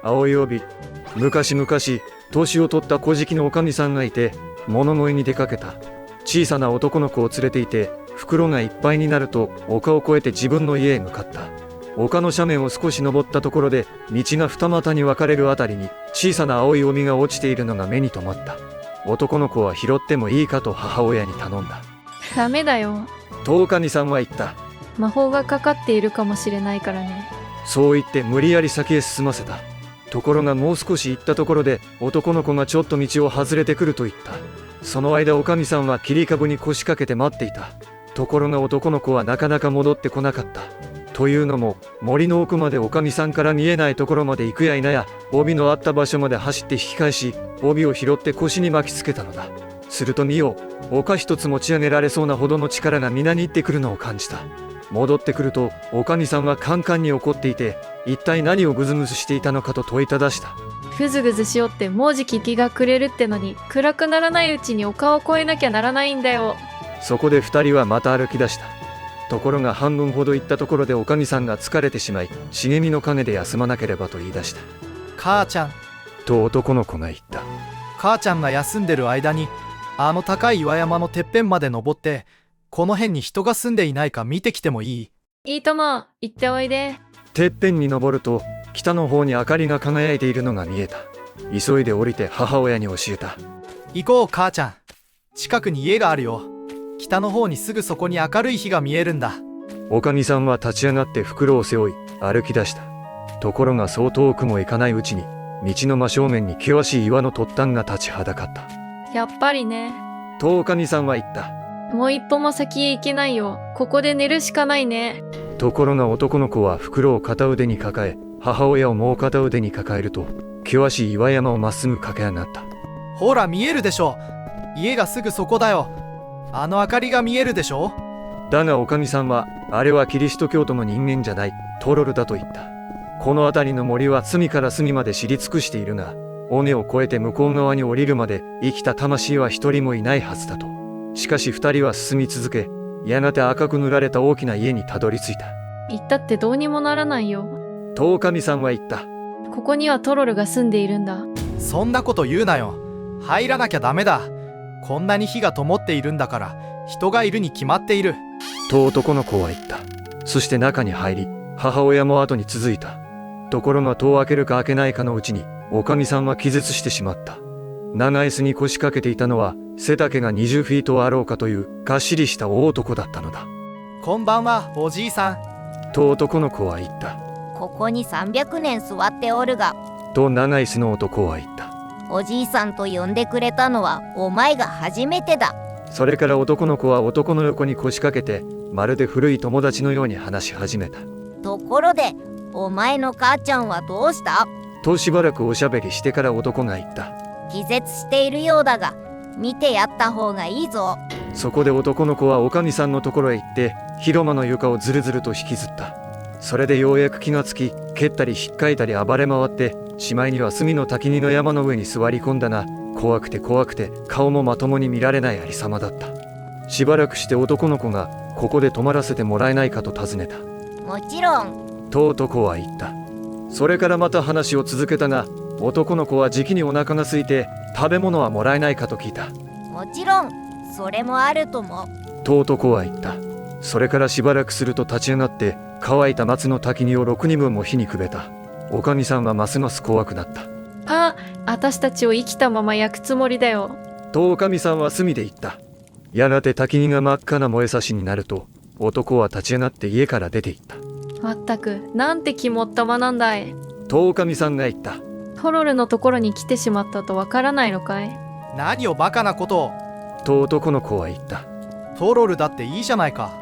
青い帯。昔々、年を取った小敷のおかみさんがいて、物乞いに出かけた。小さな男の子を連れていて、袋がいっぱいになると丘を越えて自分の家へ向かった。丘の斜面を少し登ったところで、道が二股に分かれるあたりに小さな青い帯が落ちているのが目に留まった。男の子は拾ってもいいかと母親に頼んだ。ダメだよ。とおかみさんは言った。魔法がかかっているかもしれないからね。そう言って無理やり先へ進ませた。ところがもう少し行ったところで男の子がちょっと道を外れてくると言った。その間おかみさんは切り株に腰掛けて待っていた。ところが男の子はなかなか戻ってこなかった。というのも森の奥までおかみさんから見えないところまで行くや否や帯のあった場所まで走って引き返し帯を拾って腰に巻きつけたのだ。すると見よ、丘一つ持ち上げられそうなほどの力が皆に入ってくるのを感じた。戻ってくるとおかみさんはカンカンに怒っていて、一体何をぐずぐずしていたのかと問いただした。ぐずぐずしようってもうじき日が暮れるってのに、暗くならないうちに丘を越えなきゃならないんだよ。そこで二人はまた歩き出した。ところが半分ほど行ったところでおかみさんが疲れてしまい、茂みの陰で休まなければと言い出した。母ちゃん。と男の子が言った。母ちゃんが休んでる間にあの高い岩山のてっぺんまで登って、この辺に人が住んでいないか見てきてもいい？いいとも、行っておいで。てっぺんに登ると北の方に明かりが輝いているのが見えた。急いで降りて母親に教えた。行こう母ちゃん。近くに家があるよ。北の方にすぐそこに明るい火が見えるんだ。おかみさんは立ち上がって袋を背負い歩き出した。ところがそう遠くも行かないうちに道の真正面に険しい岩の突端が立ちはだかった。やっぱりね。とおかみさんは言った。もう一歩も先へ行けないよ。ここで寝るしかないね。ところが男の子は袋を片腕に抱え、母親をもう片腕に抱えると険しい岩山をまっすぐ駆け上がった。ほら見えるでしょ。家がすぐそこだよ。あの明かりが見えるでしょ。だがおかみさんはあれはキリスト教徒の人間じゃない、トロルだと言った。この辺りの森は隅から隅まで知り尽くしているが、尾根を越えて向こう側に降りるまで生きた魂は一人もいないはずだと。しかし二人は進み続け、やがて赤く塗られた大きな家にたどり着いた。行ったってどうにもならないよ。とおかみさんは言った。ここにはトロルが住んでいるんだ。そんなこと言うなよ。入らなきゃダメだ。こんなに火が灯っているんだから人がいるに決まっている。と男の子は言った。そして中に入り、母親も後に続いた。ところが戸を開けるか開けないかのうちにおかみさんは気絶してしまった。長椅子に腰掛けていたのは背丈が20フィートあろうかというがっしりした大男だったのだ。こんばんはおじいさん。と男の子は言った。ここに300年座っておるが。と長椅子の男は言った。おじいさんと呼んでくれたのはお前が初めてだ。それから男の子は男の横に腰掛けてまるで古い友達のように話し始めた。ところでお前の母ちゃんはどうした？としばらくおしゃべりしてから男が言った。気絶しているようだが見てやった方がいいぞ。そこで男の子はおかみさんのところへ行って広間の床をずるずると引きずった。それでようやく気がつき、蹴ったり引っかいたり暴れ回ってしまいには隅の滝荷の山の上に座り込んだが、怖くて怖くて顔もまともに見られないありさまだった。しばらくして男の子がここで泊まらせてもらえないかと尋ねた。もちろん。と男は言った。それからまた話を続けたが、男の子はじきにお腹が空いて食べ物はもらえないかと聞いた。もちろんそれもあるとも。と男は言った。それからしばらくすると立ち上がって乾いた松の滝荷を6人分も火にくべた。おかみさんはますます怖くなった。私たちを生きたまま焼くつもりだよ。とおかみさんは隅で言った。やがて滝荷が真っ赤な燃えさしになると男は立ち上がって家から出て行った。まったくなんて肝っ玉なんだい。とおかみさんが言った。トロルのところに来てしまったとわからないのかい？何をバカなことを。と男の子は言った。トロルだっていいじゃないか。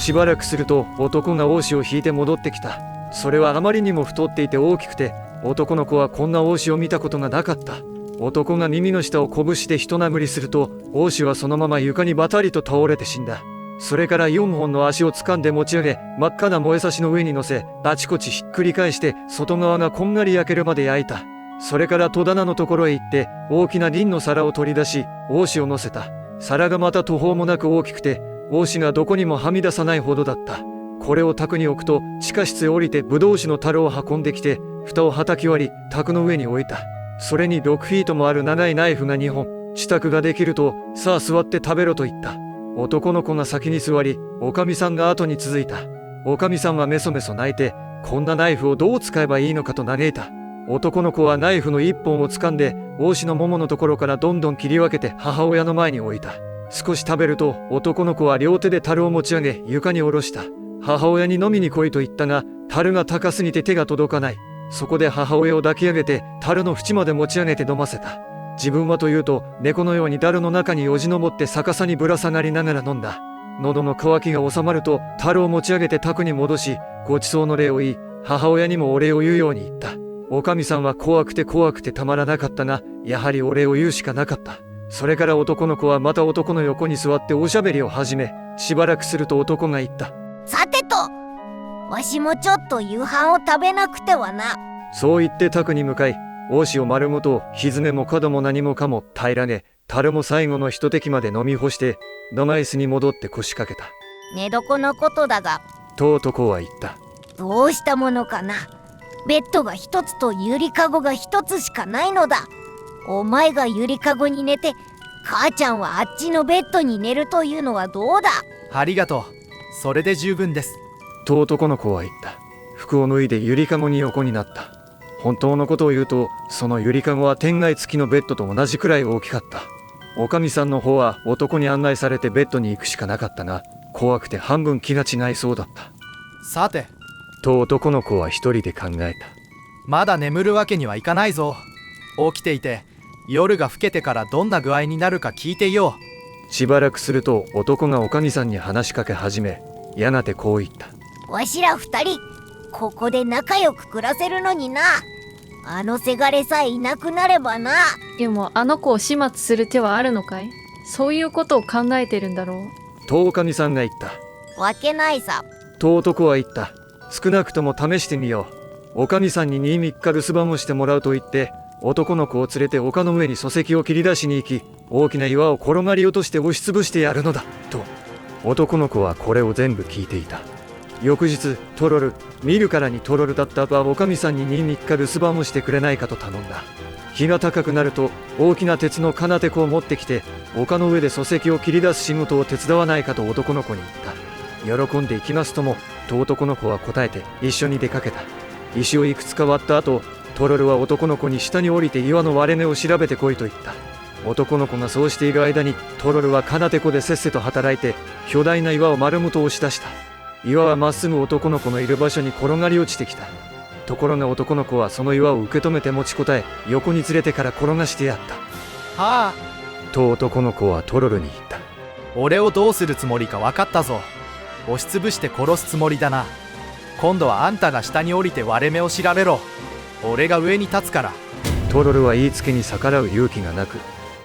しばらくすると男が王子を引いて戻ってきた。それはあまりにも太っていて大きくて、男の子はこんな王子を見たことがなかった。男が耳の下を拳で一殴りすると王子はそのまま床にバタリと倒れて死んだ。それから4本の足を掴んで持ち上げ、真っ赤な燃えさしの上に乗せ、あちこちひっくり返して外側がこんがり焼けるまで焼いた。それから戸棚のところへ行って大きな銀の皿を取り出し王子を乗せた。皿がまた途方もなく大きくて王子がどこにもはみ出さないほどだった。これを卓に置くと地下室へ降りてブドウ酒の樽を運んできて蓋を叩き割り卓の上に置いた。それに6フィートもある長いナイフが2本。支度ができると、さあ座って食べろと言った。男の子が先に座り、おかみさんが後に続いた。おかみさんはメソメソ泣いて、こんなナイフをどう使えばいいのかと嘆いた。男の子はナイフの一本を掴んで、帽子のもものところからどんどん切り分けて母親の前に置いた。少し食べると、男の子は両手で樽を持ち上げ、床に下ろした。母親に飲みに来いと言ったが、樽が高すぎて手が届かない。そこで母親を抱き上げて、樽の縁まで持ち上げて飲ませた。自分はというと、猫のように樽の中によじ登って逆さにぶら下がりながら飲んだ。喉の渇きが収まると、樽を持ち上げて卓に戻し、ごちそうの礼を言い、母親にもお礼を言うように言った。おかみさんは怖くてたまらなかったが、やはりお礼を言うしかなかった。それから男の子はまた男の横に座っておしゃべりを始め、しばらくすると男が言った。さてと、わしもちょっと夕飯を食べなくてはな。そう言って卓に向かい、大塩丸ごとひずめも角も何もかも平らげ、樽も最後の一滴まで飲み干して、土間椅子に戻って腰掛けた。寝床のことだが、と男は言った。どうしたものかな。ベッドが一つとゆりかごが一つしかないのだ。お前がゆりかごに寝て、母ちゃんはあっちのベッドに寝るというのはどうだ。ありがとう。それで十分です。と男の子は言った。服を脱いでゆりかごに横になった。本当のことを言うと、そのゆりかごは天蓋付きのベッドと同じくらい大きかった。おかみさんの方は男に案内されてベッドに行くしかなかったが、怖くて半分気が違いそうだった。さて、と男の子は一人で考えた。まだ眠るわけにはいかないぞ。起きていて、夜が更けてからどんな具合になるか聞いていよう。しばらくすると男がおかみさんに話しかけ始め、やがてこう言った。わしら二人、ここで仲良く暮らせるのにな。あのせがれさえいなくなればな。でもあの子を始末する手はあるのかい？そういうことを考えてるんだろう。とおかみさんが言った。わけないさ。と男は言った。少なくとも試してみよう。おかみさんに2、3日留守番をしてもらうと言って、男の子を連れて丘の上に礎石を切り出しに行き、大きな岩を転がり落として押しつぶしてやるのだと。男の子はこれを全部聞いていた。翌日、トロル、見るからにトロルだったアパはおかみさんに2、3日留守番をしてくれないかと頼んだ。日が高くなると大きな鉄の金手子を持ってきて、丘の上で礎石を切り出す仕事を手伝わないかと男の子に言った。喜んで行きますとも、と男の子は答えて一緒に出かけた。石をいくつか割った後、トロルは男の子に下に降りて岩の割れ目を調べてこいと言った。男の子がそうしている間に、トロルは金手子でせっせと働いて巨大な岩を丸ごと押し出した。岩はまっすぐ男の子のいる場所に転がり落ちてきた。ところが男の子はその岩を受け止めて持ちこたえ、横に連れてから転がしてやった。はあ。と男の子はトロルに言った。俺をどうするつもりか分かったぞ。押しつぶして殺すつもりだな。今度はあんたが下に降りて割れ目を調べろ。俺が上に立つから。トロルは言いつけに逆らう勇気がなく、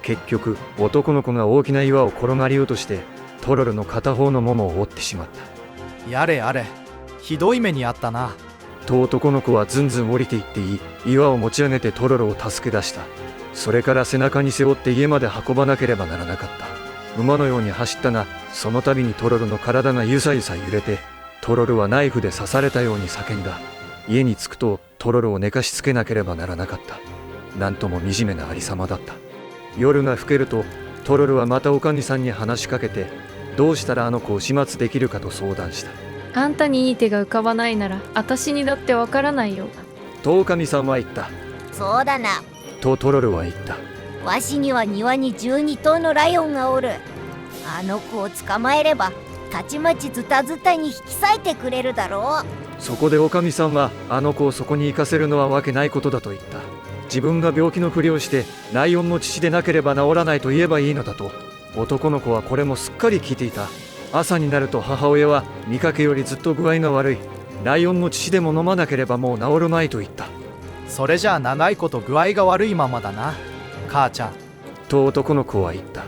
結局男の子が大きな岩を転がり落としてトロルの片方のももを折ってしまった。やれやれ、ひどい目にあったな。と男の子はずんずん降りていって岩を持ち上げてトロルを助け出した。それから背中に背負って家まで運ばなければならなかった。馬のように走ったが、その度にトロルの体がゆさゆさ揺れて、トロルはナイフで刺されたように叫んだ。家に着くとトロルを寝かしつけなければならなかった。なんとも惨めなありさまだった。夜が更けるとトロルはまたおかみさんに話しかけて、どうしたらあの子を始末できるかと相談した。あんたにいい手が浮かばないなら私にだってわからないよ。とおかみさんは言った。そうだな。とトロルは言った。わしには庭に12頭のライオンがおる。あの子を捕まえればたちまちズタズタに引き裂いてくれるだろう。そこでおかみさんは、あの子をそこに行かせるのはわけないことだと言った。自分が病気のふりをしてライオンの父でなければ治らないと言えばいいのだと。男の子はこれもすっかり聞いていた。朝になると母親は、見かけよりずっと具合が悪い。ライオンの父でも飲まなければもう治るまいと言った。それじゃあ長いこと具合が悪いままだな、母ちゃん。と男の子は言った。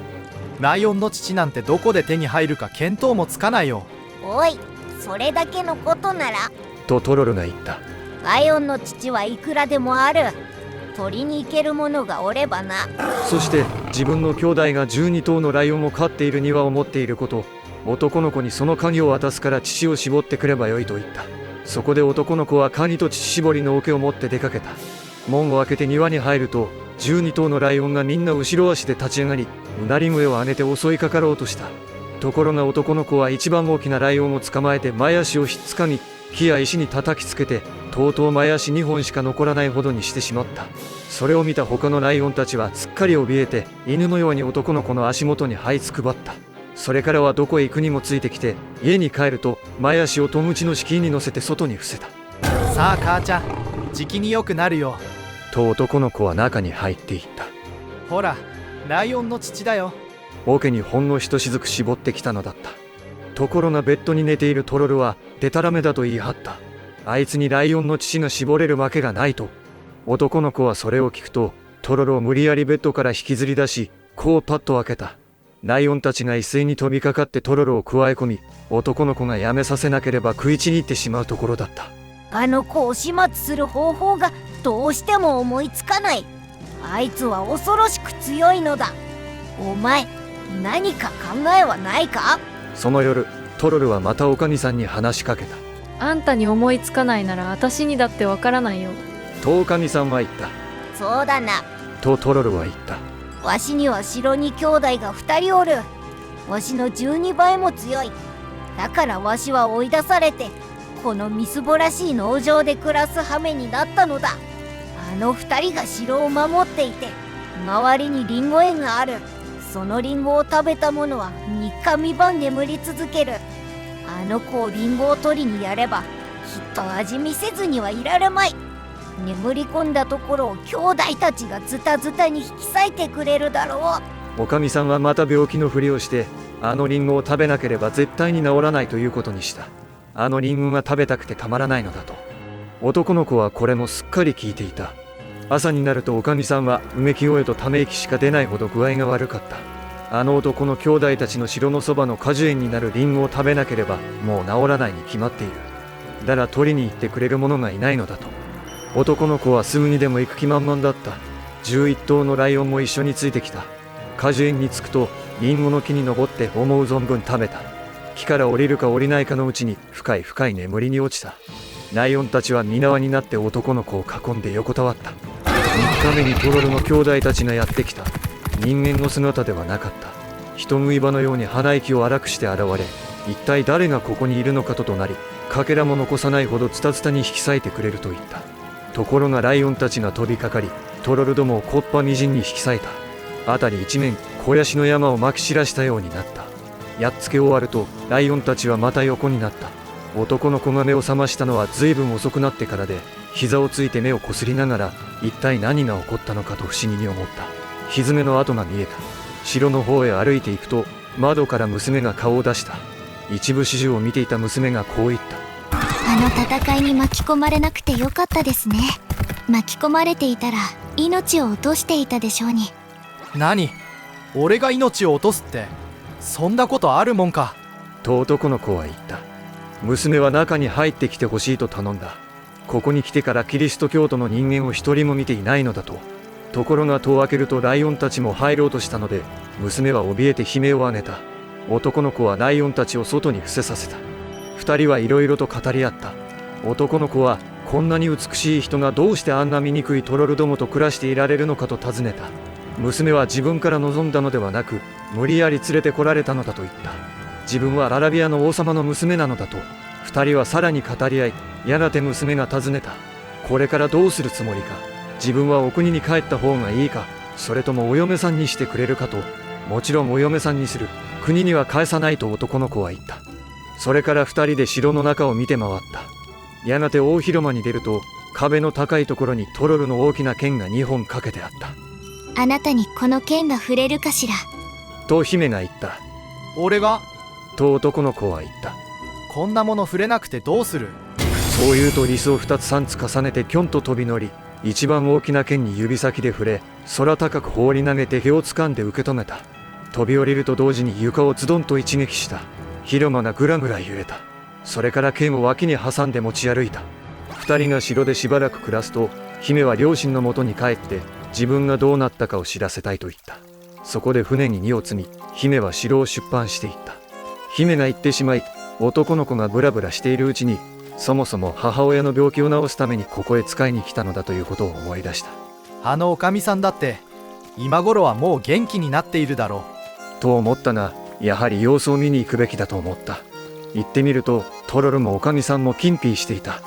ライオンの乳なんてどこで手に入るか見当もつかないよ。おい、それだけのことなら。とトロルが言った。ライオンの乳はいくらでもある。取りに行けるものがおればな。そして自分の兄弟が12頭のライオンを飼っている庭を持っていること、男の子にその鍵を渡すから乳を絞ってくればよいと言った。そこで男の子は鍵と乳搾りの桶を持って出かけた。門を開けて庭に入ると、12頭のライオンがみんな後ろ足で立ち上がり、うなり声を上げて襲いかかろうとした。ところが男の子は一番大きなライオンを捕まえて前足をひっつかみ、木や石に叩きつけて、とうとう前足2本しか残らないほどにしてしまった。それを見た他のライオンたちはすっかり怯えて、犬のように男の子の足元に這いつくばった。それからはどこへ行くにもついてきて、家に帰ると前足を戸口の敷居に乗せて外に伏せた。さあ母ちゃん、じきによくなるよ。と男の子は中に入っていった。ほら、ライオンの乳だよ。桶にほんのひとしずく絞ってきたのだった。ところがベッドに寝ているトロルはデタラメだと言い張った。あいつにライオンの乳が絞れるわけがないと。男の子はそれを聞くと、トロルを無理やりベッドから引きずり出し、こうパッと開けた。ライオンたちが一斉に飛びかかってトロルをくわえ込み、男の子がやめさせなければ食いちぎってしまうところだった。あの子を始末する方法がどうしても思いつかない。あいつは恐ろしく強いのだ。お前、何か考えはないか？その夜、トロルはまたおかみさんに話しかけた。あんたに思いつかないなら私にだってわからないよ。とおかみさんは言った。そうだな。とトロルは言った。わしには城に兄弟が2人おる。わしの12倍も強い。だからわしは追い出されて、このみすぼらしい農場で暮らす羽目になったのだ。あの2人が城を守っていて、周りにリンゴ園がある。そのリンゴを食べた者は3日3晩眠り続ける。あの子をリンゴを取りにやれば、きっと味見せずにはいられまい。眠り込んだところを兄弟たちがズタズタに引き裂いてくれるだろう。おかみさんはまた病気のふりをして、あのリンゴを食べなければ絶対に治らないということにした。あのリンゴが食べたくてたまらないのだと。男の子はこれもすっかり聞いていた。朝になるとおかみさんはうめき声とため息しか出ないほど具合が悪かった。あの男の兄弟たちの城のそばの果樹園になるリンゴを食べなければもう治らないに決まっている。だが取りに行ってくれる者がいないのだと。男の子はすぐにでも行く気満々だった。11頭のライオンも一緒についてきた。果樹園に着くとリンゴの木に登って思う存分食べた。木から降りるか降りないかのうちに深い深い眠りに落ちた。ライオンたちは皆輪になって男の子を囲んで横たわった。3日目にトロルの兄弟たちがやってきた。人間の姿ではなかった。人食い場のように鼻息を荒くして現れ、一体誰がここにいるのかとなり、かけらも残さないほどツタツタに引き裂いてくれると言った。ところがライオンたちが飛びかかり、トロルどもを木っ端みじんに引き裂いた。辺り一面肥やしの山をまき散らしたようになった。やっつけ終わるとライオンたちはまた横になった。男の子が目を覚ましたのは随分遅くなってからで、膝をついて目をこすりながら一体何が起こったのかと不思議に思った。蹄の跡が見えた。城の方へ歩いていくと窓から娘が顔を出した。一部始終を見ていた娘がこう言った。あの戦いに巻き込まれなくてよかったですね。巻き込まれていたら命を落としていたでしょうに。何？俺が命を落とすって、そんなことあるもんか。と男の子は言った。娘は中に入ってきてほしいと頼んだ。ここに来てからキリスト教徒の人間を一人も見ていないのだと。ところが戸を開けるとライオンたちも入ろうとしたので、娘は怯えて悲鳴を上げた。男の子はライオンたちを外に伏せさせた。二人はいろいろと語り合った。男の子はこんなに美しい人がどうしてあんな醜いトロルどもと暮らしていられるのかと尋ねた。娘は自分から望んだのではなく、無理やり連れてこられたのだと言った。自分はララビアの王様の娘なのだと。二人はさらに語り合い、やがて娘が尋ねた。これからどうするつもりか。自分はお国に帰った方がいいか、それともお嫁さんにしてくれるかと。もちろんお嫁さんにする。国には返さないと男の子は言った。それから二人で城の中を見て回った。やがて大広間に出ると、壁の高いところにトロルの大きな剣が2本かけてあった。あなたにこの剣が触れるかしら。と姫が言った。俺が？と男の子は言った。こんなもの触れなくてどうする？そう言うとリスを2つ3つ重ねてキョンと飛び乗り、一番大きな剣に指先で触れ、空高く放り投げて毛を掴んで受け止めた。飛び降りると同時に床をズドンと一撃した。広間がぐらぐら揺れた。それから剣を脇に挟んで持ち歩いた。二人が城でしばらく暮らすと、姫は両親のもとに帰って自分がどうなったかを知らせたいと言った。そこで船に荷を積み、姫は城を出版していった。姫が行ってしまい、男の子がブラブラしているうちに、そもそも母親の病気を治すためにここへ使いに来たのだということを思い出した。あのおかみさんだって今頃はもう元気になっているだろと思ったが、やはり様子を見に行くべきだと思った。行ってみると、トロルもおかみさんもピンピーしていた。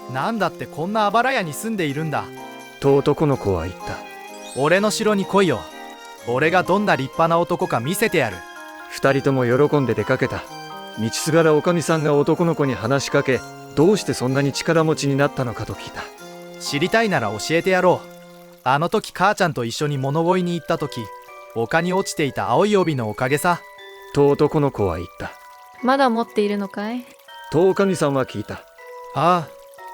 う。なんだってこんなあばら屋に住んでいるんだ。と男の子は言った。俺の城に来いよ。俺がどんな立派な男か見せてやる。二人とも喜んで出かけた。道すがらおかみさんが男の子に話しかけ、どうしてそんなに力持ちになったのかと聞いた。知りたいなら教えてやろう。あの時母ちゃんと一緒に物乞いに行った時、丘に落ちていた青い帯のおかげさ。と男の子は言った。まだ持っているのかい？とおかみさんは聞いた。あ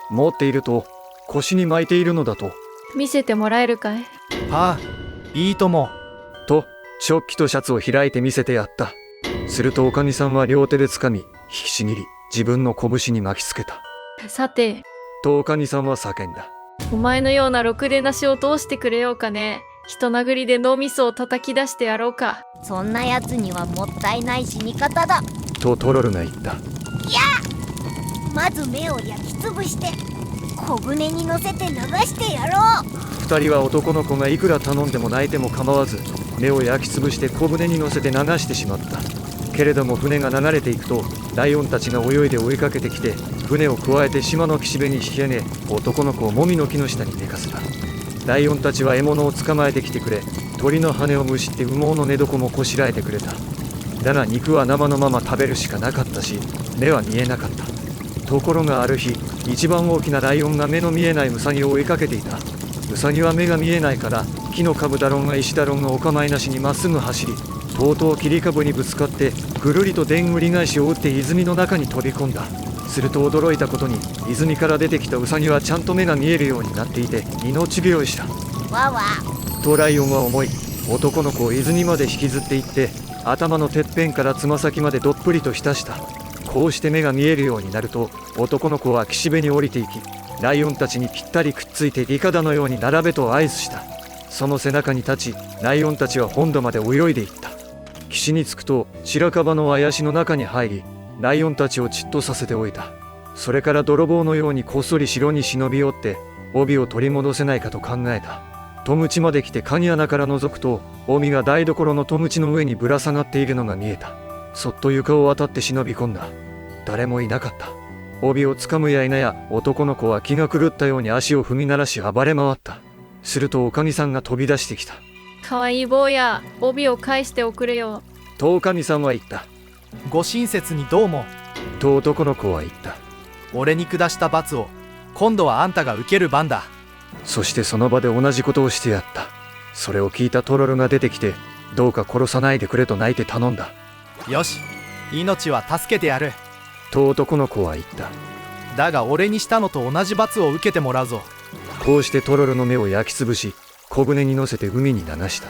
持っていると、腰に巻いているのだと。見せてもらえるかい？あ、いいとも。と、チョッキとシャツを開いて見せてやった。するとおかみさんは両手で掴み、引きちぎり、自分の拳に巻きつけた。さて、とおかみさんは叫んだ。お前のようなろくでなしを通してくれようかね。人殴りで脳みそを叩き出してやろうか。そんなやつにはもったいない死に方だ。とトロルが言った。まず目を焼きつぶして小舟に乗せて流してやろう。二人は男の子がいくら頼んでも泣いても構わず、目を焼きつぶして小舟に乗せて流してしまった。けれども船が流れていくと、ライオンたちが泳いで追いかけてきて、船をくわえて島の岸辺に引き上げ、男の子をもみの木の下に寝かせた。ライオンたちは獲物を捕まえてきてくれ、鳥の羽をむしって羽毛の寝床もこしらえてくれた。だが肉は生のまま食べるしかなかったし、目は見えなかった。ところがある日、一番大きなライオンが目の見えないウサギを追いかけていた。ウサギは目が見えないから、木の株だろうが石だろうがお構いなしにまっすぐ走り、とうとう切り株にぶつかってぐるりとでんぐり返しを打って泉の中に飛び込んだ。すると驚いたことに、泉から出てきたウサギはちゃんと目が見えるようになっていて命拾いした。わわ。とライオンは思い、男の子を泉まで引きずっていって、頭のてっぺんからつま先までどっぷりと浸した。こうして目が見えるようになると、男の子は岸辺に降りていき、ライオンたちにぴったりくっついてリカダのように並べと合図した。その背中に立ち、ライオンたちは本土まで泳いでいった。岸に着くと白樺の怪しの中に入り、ライオンたちをじっとさせておいた。それから泥棒のようにこっそり城に忍び寄って帯を取り戻せないかと考えた。戸口まで来て鍵穴から覗くと、帯が台所の戸口の上にぶら下がっているのが見えた。そっと床を渡って忍び込んだ。誰もいなかった。帯をつかむや否や、男の子は気が狂ったように足を踏み鳴らし暴れ回った。するとおかみさんが飛び出してきた。かわいい坊や、帯を返しておくれよ。とおかみさんは言った。ご親切にどうも。と男の子は言った。俺に下した罰を今度はあんたが受ける番だ。そしてその場で同じことをしてやった。それを聞いたトロルが出てきて、どうか殺さないでくれと泣いて頼んだ。よし、命は助けてやる。と男の子は言った。だが俺にしたのと同じ罰を受けてもらうぞ。こうしてトロルの目を焼きつぶし、小舟に乗せて海に流した。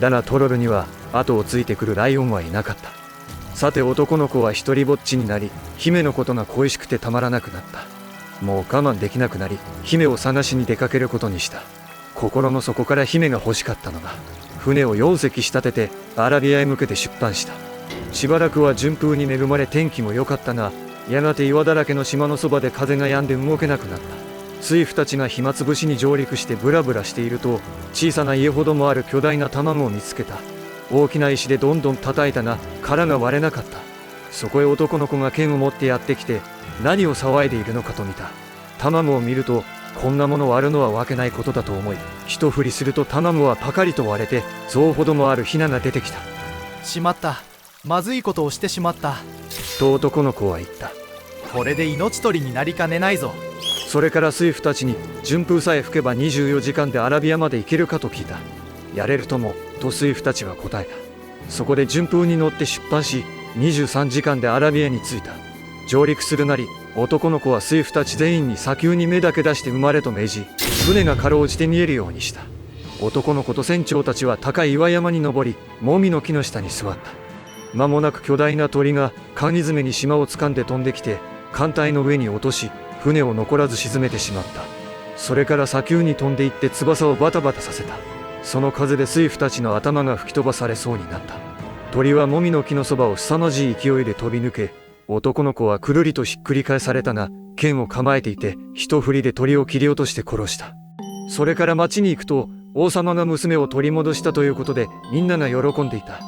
だがトロルには後をついてくるライオンはいなかった。さて男の子は一人ぼっちになり、姫のことが恋しくてたまらなくなった。もう我慢できなくなり、姫を探しに出かけることにした。心の底から姫が欲しかったのだ。船を4隻仕立ててアラビアへ向けて出版した。しばらくは順風に恵まれ天気も良かったが、やがて岩だらけの島のそばで風が止んで動けなくなった。水夫たちが暇つぶしに上陸してブラブラしていると、小さな家ほどもある巨大な卵を見つけた。大きな石でどんどん叩いたが殻が割れなかった。そこへ男の子が剣を持ってやってきて、何を騒いでいるのかと見た。卵を見ると、こんなもの割るのはわけないことだと思い、一振りすると卵はパカリと割れて象ほどもあるヒナが出てきた。しまった、まずいことをしてしまった。と男の子は言った。これで命取りになりかねないぞ。それから水夫たちに、順風さえ吹けば24時間でアラビアまで行けるかと聞いた。やれるとも、と水夫たちは答えた。そこで順風に乗って出発し、23時間でアラビアに着いた。上陸するなり、男の子は水夫たち全員に砂丘に目だけ出して生まれと命じ、船がかろうじて見えるようにした。男の子と船長たちは高い岩山に登り、もみの木の下に座った。間もなく巨大な鳥がカニ爪に島を掴んで飛んできて、艦隊の上に落とし、船を残らず沈めてしまった。それから砂丘に飛んでいって翼をバタバタさせた。その風で水夫たちの頭が吹き飛ばされそうになった。鳥はもみの木のそばを凄まじい勢いで飛び抜け、男の子はくるりとひっくり返されたが、剣を構えていて一振りで鳥を切り落として殺した。それから町に行くと、王様が娘を取り戻したということでみんなが喜んでいた。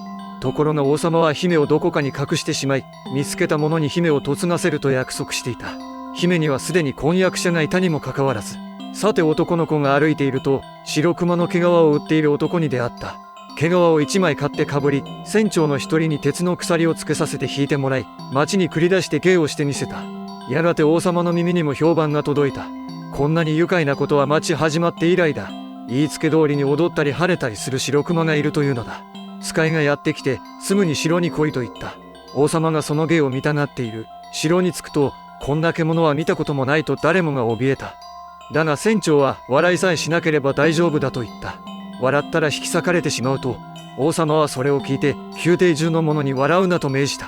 ところが王様は姫をどこかに隠してしまい、見つけた者に姫を嫁がせると約束していた。姫にはすでに婚約者がいたにもかかわらず、さて男の子が歩いていると、白熊の毛皮を売っている男に出会った。毛皮を1枚買ってかぶり、船長の一人に鉄の鎖をつけさせて引いてもらい、町に繰り出して芸をしてみせた。やがて王様の耳にも評判が届いた。こんなに愉快なことは町始まって以来だ。言いつけ通りに踊ったり跳ねたりする白熊がいるというのだ。使いがやってきて、すぐに城に来いと言った。王様がその芸を見たがっている。城に着くと、こんな獣は見たこともないと誰もが怯えた。だが船長は笑いさえしなければ大丈夫だと言った。笑ったら引き裂かれてしまうと、王様はそれを聞いて宮廷中の者に笑うなと命じた。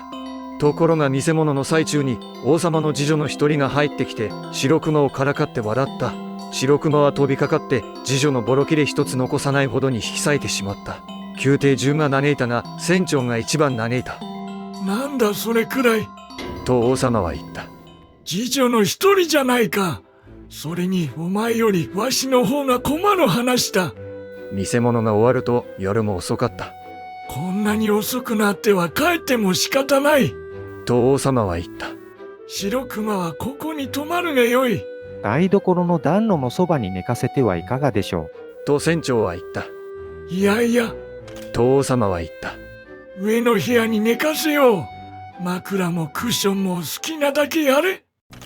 ところが見せ物の最中に王様の次女の一人が入ってきて白熊をからかって笑った。白熊は飛びかかって次女のボロ切れ一つ残さないほどに引き裂いてしまった。宮廷中が嘆いたが船長が一番嘆いた。なんだそれくらい。と王様は言った。次女の一人じゃないか。それにお前よりわしの方が駒の話だ。見せ物が終わると夜も遅かった。こんなに遅くなっては帰っても仕方ない。と王様は言った。白熊はここに泊まるがよい。台所の暖炉のそばに寝かせてはいかがでしょう。と船長は言った。いやいや。と王様は言った。上の部屋に寝かせよう。枕もクッションも好きなだけやれ。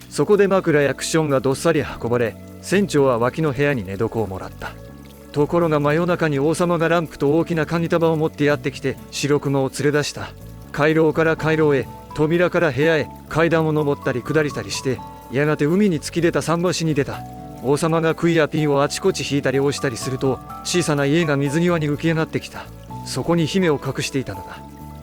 そこで枕やクッションがどっさり運ばれ、船長は脇の部屋に寝床をもらった。ところが真夜中に王様がランプと大きな鍵束を持ってやってきて白熊を連れ出した。回廊から回廊へ、扉から部屋へ、階段を登ったり下りたりして、やがて海に突き出た桟橋に出た。王様が杭やピンをあちこち引いたり押したりすると、小さな家が水際に浮き上がってきた。そこに姫を隠していたのだ。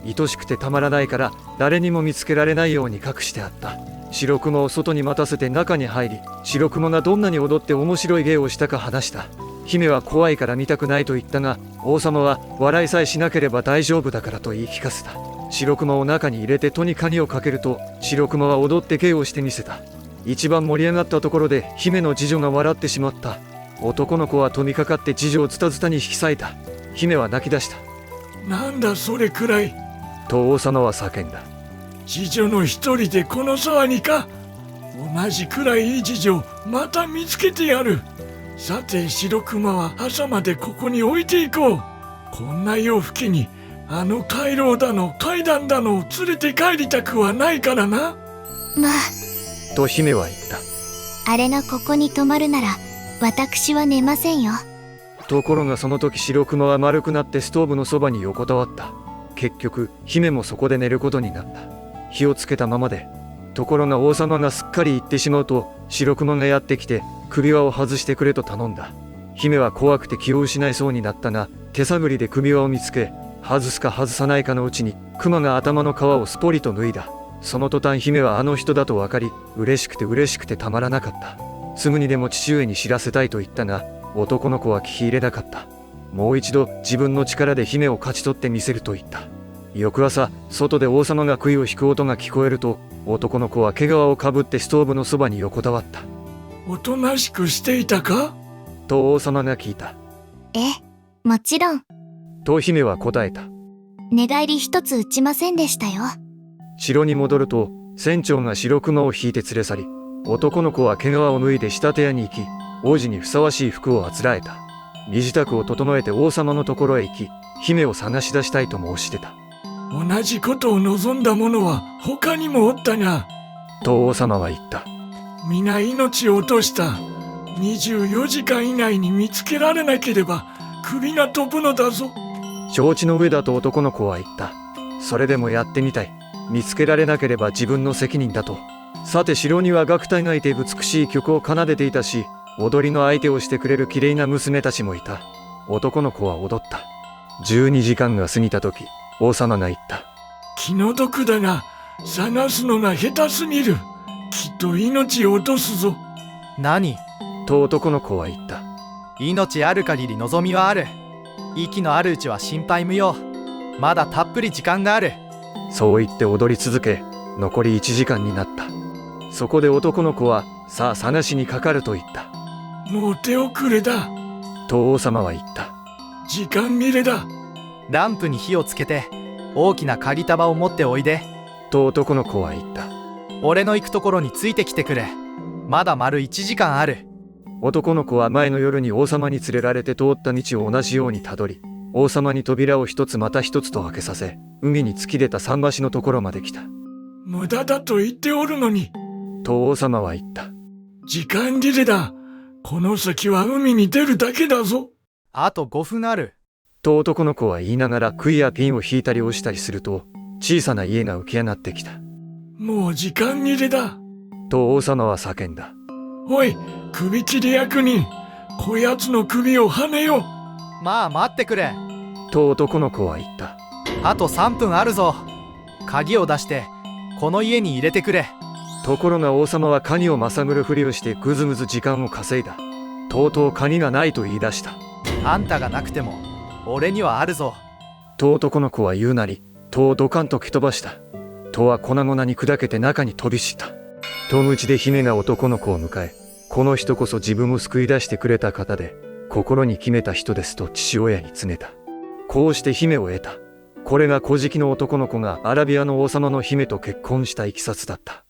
愛しくてたまらないから誰にも見つけられないように隠してあった。白熊を外に待たせて中に入り、白熊がどんなに踊って面白い芸をしたか話した。姫は怖いから見たくないと言ったが、王様は笑いさえしなければ大丈夫だからと言い聞かせた。白熊を中に入れて戸に鍵をかけると、白熊は踊って芸をしてみせた。一番盛り上がったところで姫の次女が笑ってしまった。男の子は飛びかかって次女をズタズタに引き裂いた。姫は泣き出した。なんだそれくらい。と王様は叫んだ。次女の一人でこの騒ぎか。同じくらいいい次女また見つけてやる。さて白熊は朝までここに置いていこう。こんな夜更けにあの回廊だの階段だのを連れて帰りたくはないからな。まあ、と姫は言った。あれがここに泊まるなら私は寝ませんよ。ところがその時白熊は丸くなってストーブのそばに横たわった。結局姫もそこで寝ることになった。火をつけたままで。ところが王様がすっかり行ってしまうと、白熊がやってきて首輪を外してくれと頼んだ。姫は怖くて気を失いそうになったが、手探りで首輪を見つけ、外すか外さないかのうちに熊が頭の皮をすぽりと脱いだ。その途端姫はあの人だと分かり、嬉しくてたまらなかった。すぐにでも父上に知らせたいと言ったが、男の子は聞き入れなかった。もう一度自分の力で姫を勝ち取ってみせると言った。翌朝、外で王様が杭を引く音が聞こえると、男の子は毛皮をかぶってストーブのそばに横たわった。おとなしくしていたか？と王様が聞いた。もちろん。と姫は答えた。寝返り一つ打ちませんでしたよ。城に戻ると、船長が白熊を引いて連れ去り、男の子は毛皮を脱いで仕立て屋に行き、王子にふさわしい服をあつらえた。身支度を整えて王様のところへ行き、姫を探し出したいと申し出た。同じことを望んだ者は他にもおったが。と王様は言った。皆命を落とした。24時間以内に見つけられなければ首が飛ぶのだぞ。承知の上だと男の子は言った。それでもやってみたい。見つけられなければ自分の責任だと。さて城には楽隊がいて美しい曲を奏でていたし、踊りの相手をしてくれる綺麗な娘たちもいた。男の子は踊った。12時間が過ぎた時、王様が言った。気の毒だが、探すのが下手すぎる。きっと命を落とすぞ。何？と男の子は言った。命ある限り望みはある。息のあるうちは心配無用。まだたっぷり時間がある。そう言って踊り続け、残り1時間になった。そこで男の子は、さあ探しにかかると言った。もう手遅れだ。と王様は言った。時間切れだ。ランプに火をつけて大きな鍵束を持っておいで。と男の子は言った。俺の行くところについてきてくれ。まだ丸1時間ある。男の子は前の夜に王様に連れられて通った道を同じようにたどり、王様に扉を一つまた一つと開けさせ、海に突き出た桟橋のところまで来た。無駄だと言っておるのに。と王様は言った。時間切れだ。この先は海に出るだけだぞ。あと5分ある。と男の子は言いながら杭やピンを引いたり押したりすると、小さな家が浮き上がってきた。もう時間切れだ。と王様は叫んだ。おい、首切り役人、こやつの首をはねよ。まあ待ってくれ。と男の子は言った。あと3分あるぞ。鍵を出してこの家に入れてくれ。ところが王様はカニをまさぐるふりをしてぐずぐず時間を稼いだ。とうとうカニがないと言い出した。あんたがなくても俺にはあるぞ。と男の子は言うなり、戸をドカンと蹴飛ばした。戸は粉々に砕けて中に飛び散った。戸口で姫が男の子を迎え、この人こそ自分を救い出してくれた方で、心に決めた人ですと父親に告げた。こうして姫を得た。これが小じきの男の子がアラビアの王様の姫と結婚したいきさつだった。